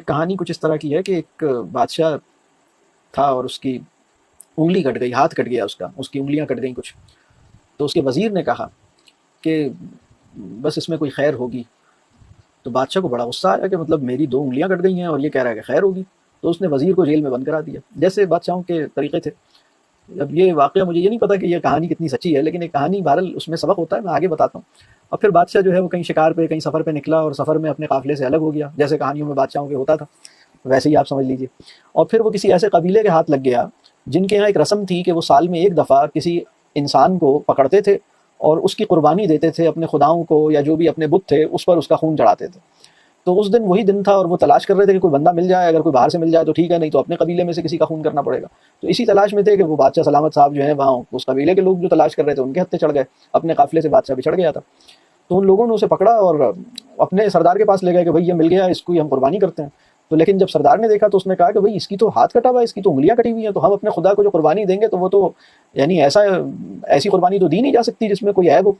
ایک کہانی کچھ اس طرح کی ہے کہ ایک بادشاہ تھا اور اس کی انگلی کٹ گئی، ہاتھ کٹ گیا، اس کی انگلیاں کٹ گئیں کچھ. تو اس کے وزیر نے کہا کہ بس اس میں کوئی خیر ہوگی. تو بادشاہ کو بڑا غصہ آیا کہ مطلب میری 2 انگلیاں کٹ گئی ہیں اور یہ کہہ رہا ہے کہ خیر ہوگی. تو اس نے وزیر کو جیل میں بند کرا دیا، جیسے بادشاہوں کے طریقے تھے. اب یہ واقعہ مجھے یہ نہیں پتا کہ یہ کہانی کتنی سچی ہے، لیکن ایک کہانی بہرحال اس میں سبق ہوتا ہے، میں آگے بتاتا ہوں. اور پھر بادشاہ جو ہے وہ کہیں شکار پہ کہیں سفر پہ نکلا اور سفر میں اپنے قافلے سے الگ ہو گیا، جیسے کہانیوں میں بادشاہوں کے ہوتا تھا ویسے ہی آپ سمجھ لیجئے. اور پھر وہ کسی ایسے قبیلے کے ہاتھ لگ گیا جن کے یہاں ایک رسم تھی کہ وہ سال میں ایک دفعہ کسی انسان کو پکڑتے تھے اور اس کی قربانی دیتے تھے اپنے خداؤں کو، یا جو بھی اپنے بت تھے اس پر اس کا خون چڑھاتے تھے. تو اس دن وہی دن تھا اور وہ تلاش کر رہے تھے کہ کوئی بندہ مل جائے، اگر کوئی باہر سے مل جائے تو ٹھیک ہے، نہیں تو اپنے قبیلے میں سے کسی کا خون کرنا پڑے گا. تو اسی تلاش میں تھے کہ وہ بادشاہ سلامت صاحب جو ہیں وہاں اس قبیلے کے لوگ جو تلاش کر رہے تھے ان کے ہتھے چڑھ گئے، اپنے قافلے سے بادشاہ بچھڑ گیا تھا. تو ان لوگوں نے اسے پکڑا اور اپنے سردار کے پاس لے گئے کہ بھائی یہ مل گیا، اس کو ہم قربانی کرتے ہیں. تو لیکن جب سردار نے دیکھا تو اس نے کہا کہ بھائی اس کی تو ہاتھ کٹا ہوا ہے، اس کی تو انگلیاں کٹی ہوئی ہیں، تو ہم اپنے خدا کو جو قربانی دیں گے تو وہ تو یعنی ایسی قربانی تو دی نہیں جا سکتی جس میں کوئی عیب ہو،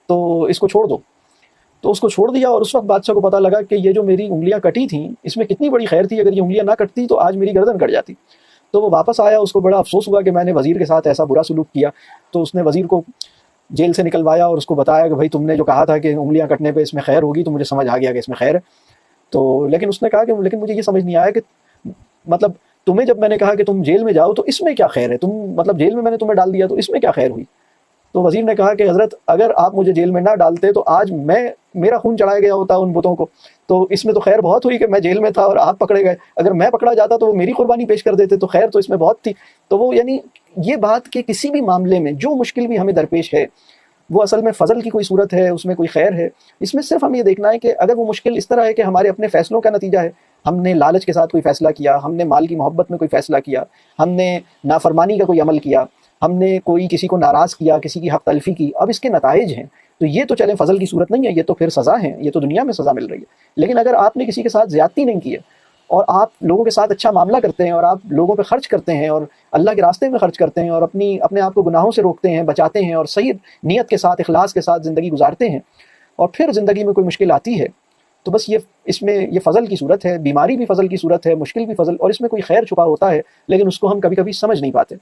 تو اس کو چھوڑ دو. تو اس کو چھوڑ دیا. اور اس وقت بادشاہ کو پتہ لگا کہ یہ جو میری انگلیاں کٹی تھیں اس میں کتنی بڑی خیر تھی، اگر یہ انگلیاں نہ کٹتی تو آج میری گردن کٹ جاتی. تو وہ واپس آیا، اس کو بڑا افسوس ہوا کہ میں نے وزیر کے ساتھ ایسا برا سلوک کیا. تو اس نے وزیر کو جیل سے نکلوایا اور اس کو بتایا کہ بھائی تم نے جو کہا تھا کہ انگلیاں کٹنے پہ اس میں خیر ہوگی، تو مجھے سمجھ آ گیا کہ اس میں خیر ہے. تو لیکن اس نے کہا کہ لیکن مجھے یہ سمجھ نہیں آیا کہ مطلب تمہیں جب میں نے کہا کہ تم جیل میں جاؤ تو اس میں کیا خیر ہے، تم مطلب جیل میں نے تمہیں ڈال دیا تو اس میں کیا خیر ہوئی. تو وزیر نے کہا کہ حضرت اگر آپ مجھے جیل میں نہ ڈالتے تو آج میرا خون چڑھایا گیا ہوتا ان بتوں کو، تو اس میں تو خیر بہت ہوئی کہ میں جیل میں تھا اور آپ پکڑے گئے. اگر میں پکڑا جاتا تو وہ میری قربانی پیش کر دیتے، تو خیر تو اس میں بہت تھی. تو وہ یعنی یہ بات کہ کسی بھی معاملے میں جو مشکل بھی ہمیں درپیش ہے وہ اصل میں فضل کی کوئی صورت ہے، اس میں کوئی خیر ہے. اس میں صرف ہم یہ دیکھنا ہے کہ اگر وہ مشکل اس طرح ہے کہ ہمارے اپنے فیصلوں کا نتیجہ ہے، ہم نے لالچ کے ساتھ کوئی فیصلہ کیا، ہم نے مال کی محبت میں کوئی فیصلہ کیا، ہم نے نافرمانی کا کوئی عمل کیا، ہم نے کوئی کسی کو ناراض کیا، کسی کی حق تلفی کی، اب اس کے نتائج ہیں، تو یہ تو چلیں فضل کی صورت نہیں ہے، یہ تو پھر سزا ہے، یہ تو دنیا میں سزا مل رہی ہے. لیکن اگر آپ نے کسی کے ساتھ زیادتی نہیں کی ہے اور آپ لوگوں کے ساتھ اچھا معاملہ کرتے ہیں اور آپ لوگوں پہ خرچ کرتے ہیں اور اللہ کے راستے میں خرچ کرتے ہیں اور اپنے آپ کو گناہوں سے روکتے ہیں، بچاتے ہیں اور صحیح نیت کے ساتھ، اخلاص کے ساتھ زندگی گزارتے ہیں، اور پھر زندگی میں کوئی مشکل آتی ہے تو بس اس میں یہ فضل کی صورت ہے. بیماری بھی فضل کی صورت ہے، مشکل بھی فضل، اور اس میں کوئی خیر چھپا ہوتا ہے لیکن اس کو ہم کبھی کبھی سمجھ نہیں پاتے.